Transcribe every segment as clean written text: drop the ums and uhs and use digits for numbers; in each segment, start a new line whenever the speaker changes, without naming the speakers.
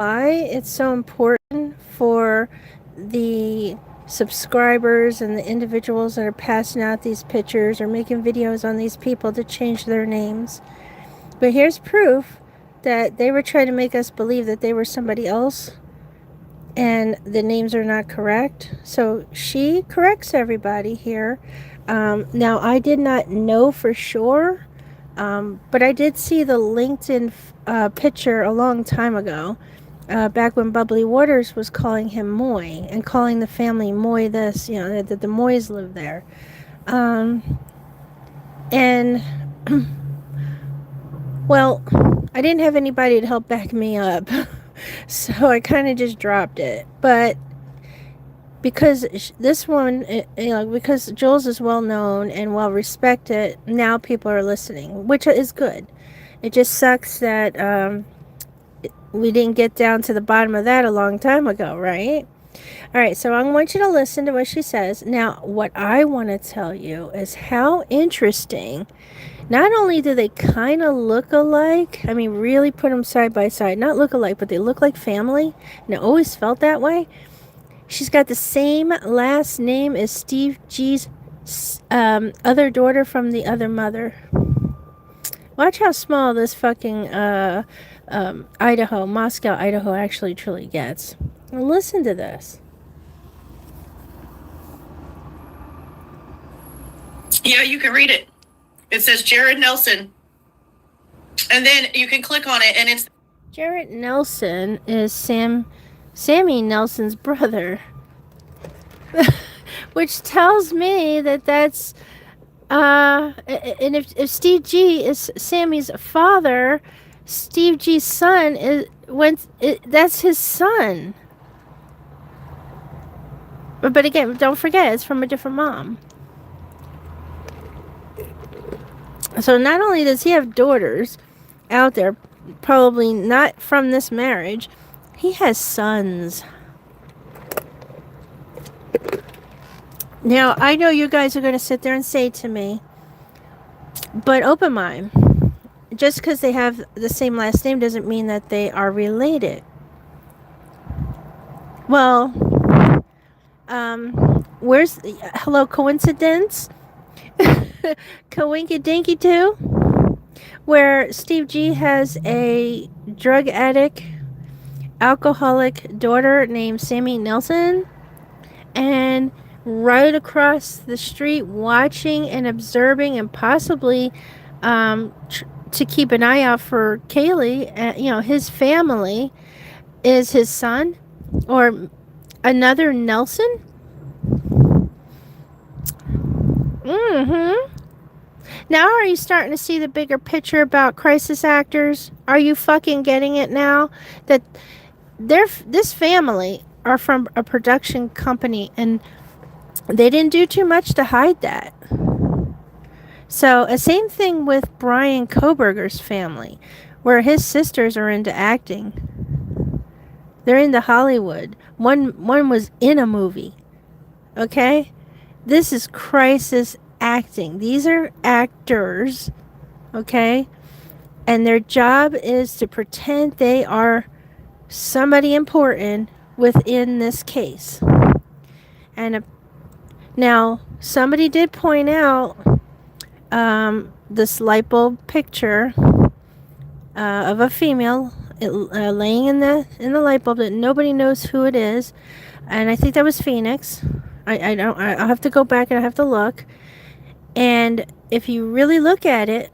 why it's so important for the subscribers and the individuals that are passing out these pictures or making videos on these people to change their names. But here's proof that they were trying to make us believe that they were somebody else and the names are not correct. So she corrects everybody here. Now, I did not know for sure, but I did see the LinkedIn picture a long time ago, back when Bubbly Waters was calling him Moy and calling the family Moy this, that the Moys live there. And, well, I didn't have anybody to help back me up, so I kind of just dropped it. But because this one, because Jules is well known and well respected, now people are listening, which is good. It just sucks that we didn't get down to the bottom of that a long time ago, right? All right, so I want you to listen to what she says. Now, what I want to tell you is how interesting. Not only do they kind of look alike, I mean, really put them side by side. Not look alike, but they look like family, and it always felt that way. She's got the same last name as Steve G's other daughter from the other mother. Watch how small this fucking Moscow, Idaho actually truly gets. Now listen to this.
Yeah, you can read it. It says Jared Nelson. And then you can click on it and it's...
Jared Nelson is Sammy Nelson's brother. Which tells me that that's... and if Steve G is Sammy's father, Steve G's son that's his son. But again, don't forget, it's from a different mom. So not only does he have daughters out there, probably not from this marriage, he has sons. Now, I know you guys are going to sit there and say to me, but open mind, just because they have the same last name doesn't mean that they are related. Well, hello, coincidence? Coinky-dinky too? Where Steve G has a drug addict, alcoholic daughter named Sammy Nelson, and right across the street watching and observing and possibly to keep an eye out for Kaylee, his family is his son or another Nelson. Now are you starting to see the bigger picture about crisis actors? Are you fucking getting it now? That this family are from a production company and they didn't do too much to hide that. So, same thing with Brian Kohberger's family, where his sisters are into acting. They're into Hollywood. One was in a movie. Okay? This is crisis acting. These are actors, okay? And their job is to pretend they are somebody important within this case. And now, somebody did point out this light bulb picture of a female laying in the light bulb that nobody knows who it is, and I think that was Phoenix. I'll have to go back and I have to look. And if you really look at it,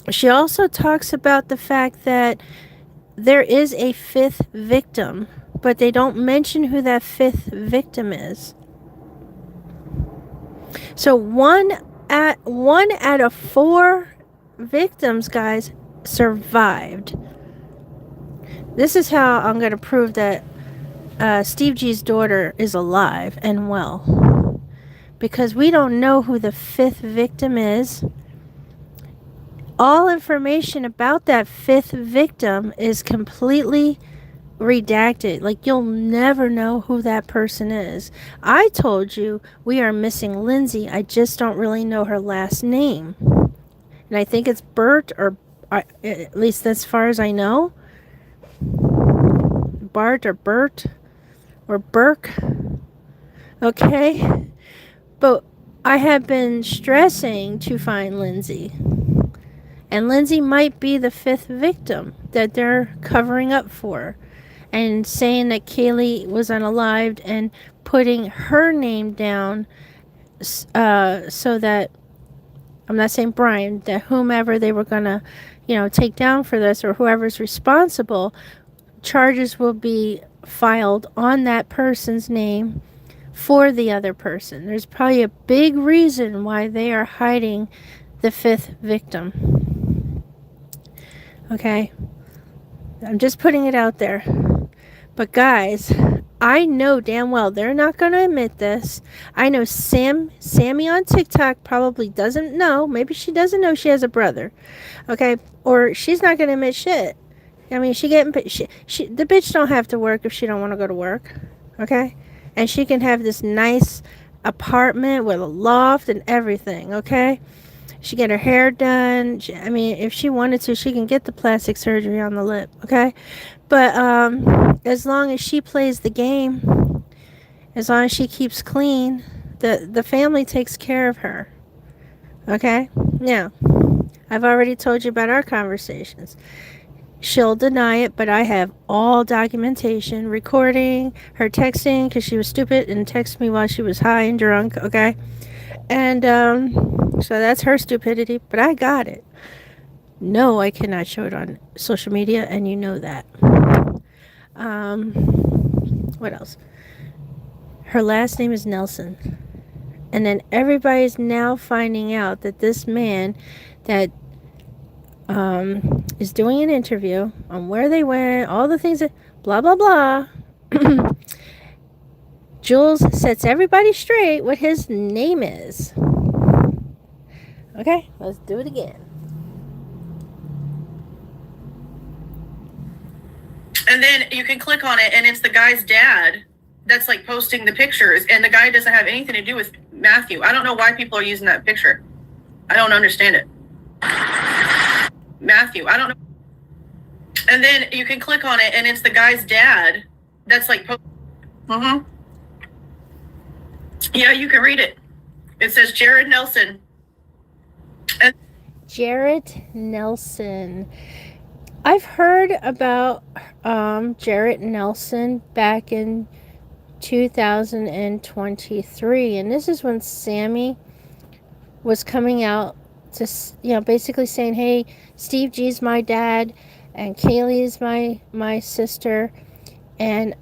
she also talks about the fact that there is a fifth victim, but they don't mention who that fifth victim is. So one out of 4 victims, guys, survived. This is how I'm going to prove that Steve G's daughter is alive and well. Because we don't know who the fifth victim is. All information about that fifth victim is completely redacted. Like, you'll never know who that person is. I told you we are missing Lindsay. I just don't really know her last name. And I think it's Bert, or at least as far as I know. Bart or Bert or Burke. Okay? But I have been stressing to find Lindsay. And Lindsay might be the 5th victim that they're covering up for. And saying that Kaylee was unalived and putting her name down so that, I'm not saying Brian, that whomever they were going to, take down for this, or whoever's responsible, charges will be filed on that person's name for the other person. There's probably a big reason why they are hiding the 5th victim. Okay? I'm just putting it out there. But guys, I know damn well they're not going to admit this. I know Sammy on TikTok probably doesn't know. Maybe she doesn't know she has a brother. Okay? Or she's not going to admit shit. I mean, the bitch don't have to work if she don't want to go to work. Okay? And she can have this nice apartment with a loft and everything. Okay? She get her hair done. If she wanted to, she can get the plastic surgery on the lip. Okay? But as long as she plays the game, as long as she keeps clean, the family takes care of her. Okay? Now, I've already told you about our conversations. She'll deny it, but I have all documentation, recording, her texting, because she was stupid and texted me while she was high and drunk, okay? And so that's her stupidity, but I got it. No, I cannot show it on social media, and you know that. What else? Her last name is Nelson. And then everybody's now finding out that this man that is doing an interview on where they went, all the things that, blah, blah, blah. Jules sets everybody straight what his name is. Okay, let's do it again.
And then you can click on it, and it's the guy's dad that's like posting the pictures, and the guy doesn't have anything to do with Matthew. I don't know why people are using that picture. I don't understand it. Matthew, I don't know. And then you can click on it, and it's the guy's dad that's like Yeah, you can read it. It says Jared Nelson.
Jared Nelson. I've heard about Jared Nelson back in 2023, and this is when Sammy was coming out to, basically saying, hey, Steve G's my dad, and Kaylee is my sister, and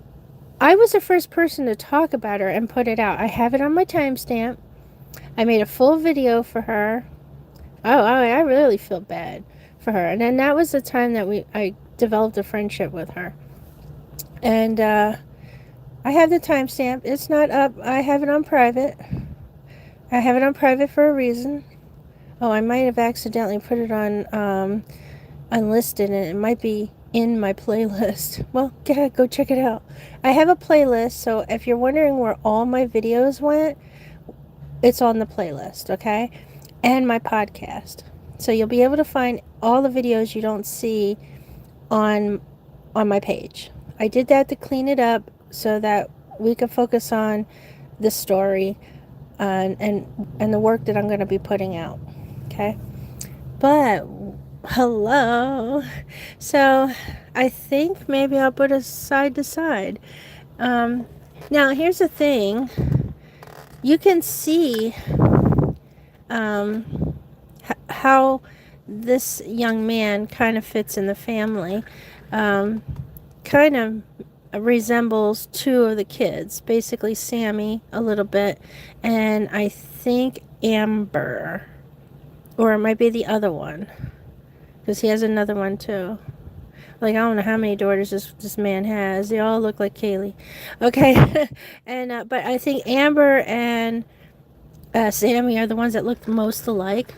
I was the first person to talk about her and put it out. I have it on my timestamp. I made a full video for her. Oh, I really feel bad for her. And then that was the time that I developed a friendship with her. And I have the timestamp. It's not up. I have it on private. I have it on private for a reason. Oh, I might have accidentally put it on unlisted, and it might be in my playlist. Well, go check it out. I have a playlist, so if you're wondering where all my videos went, it's on the playlist, okay? And my podcast. So you'll be able to find all the videos you don't see on my page. I did that to clean it up so that we could focus on the story and the work that I'm going to be putting out. Okay? But hello. So I think maybe I'll put us side to side. Now here's the thing. You can see how this young man kind of fits in the family. Kind of resembles two of the kids, basically Sammy a little bit, and I think Amber, or it might be the other one, because he has another one too. Like, I don't know how many daughters this man has. They all look like Kaylee. Okay. And but I think Amber and Sammy are the ones that look the most alike.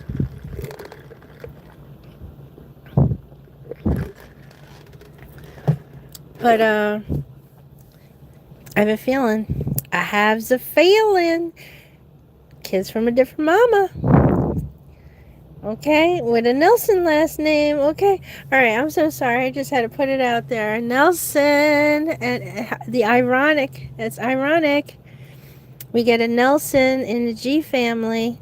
But I have a feeling. I have a feeling. Kids from a different mama. Okay, with a Nelson last name. Okay, all right. I'm so sorry. I just had to put it out there. Nelson, and the ironic. It's ironic. We get a Nelson in the G family.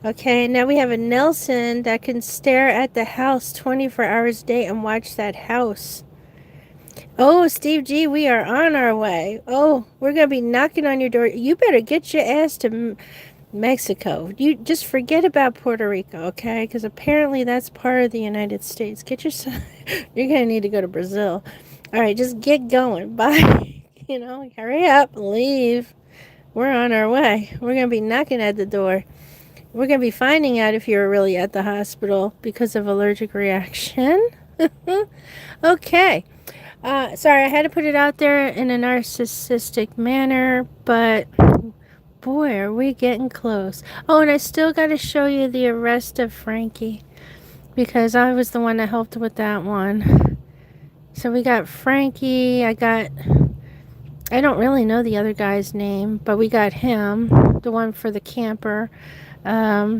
Okay, now we have a Nelson that can stare at the house 24 hours a day and watch that house. Oh, Steve G, we are on our way. Oh, we're going to be knocking on your door. You better get your ass to Mexico. You just forget about Puerto Rico, okay? Because apparently that's part of the United States. Get yourself. You're going to need to go to Brazil. All right, just get going. Bye. Hurry up. Leave. We're on our way. We're going to be knocking at the door. We're going to be finding out if you're really at the hospital because of allergic reaction. Okay. Sorry, I had to put it out there in a narcissistic manner, but boy, are we getting close. Oh, and I still got to show you the arrest of Frankie because I was the one that helped with that one. So we got Frankie. I don't really know the other guy's name, but we got him, the one for the camper. I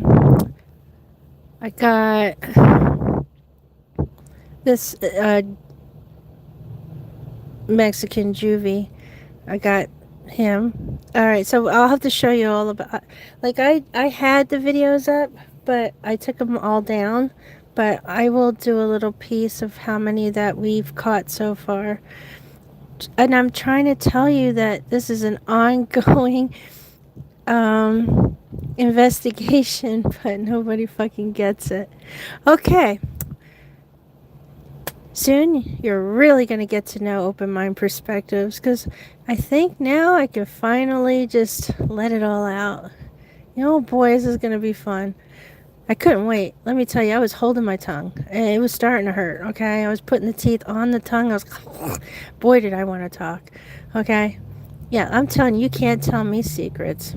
got this Mexican juvie. I got him. All right, so I'll have to show you all about. Like I had the videos up, but I took them all down. But I will do a little piece of how many that we've caught so far. And I'm trying to tell you that this is an ongoing investigation, but nobody fucking gets it. Okay. Soon you're really going to get to know open mind perspectives because I think now I can finally just let it all out. Boy, this is going to be fun. I couldn't wait. Let me tell you, I was holding my tongue and it was starting to hurt. Okay, I was putting the teeth on the tongue. I was, boy, did I want to talk. Okay, yeah, I'm telling you, you can't tell me secrets.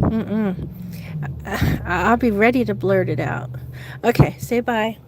I'll be ready to blurt it out. Okay, say bye.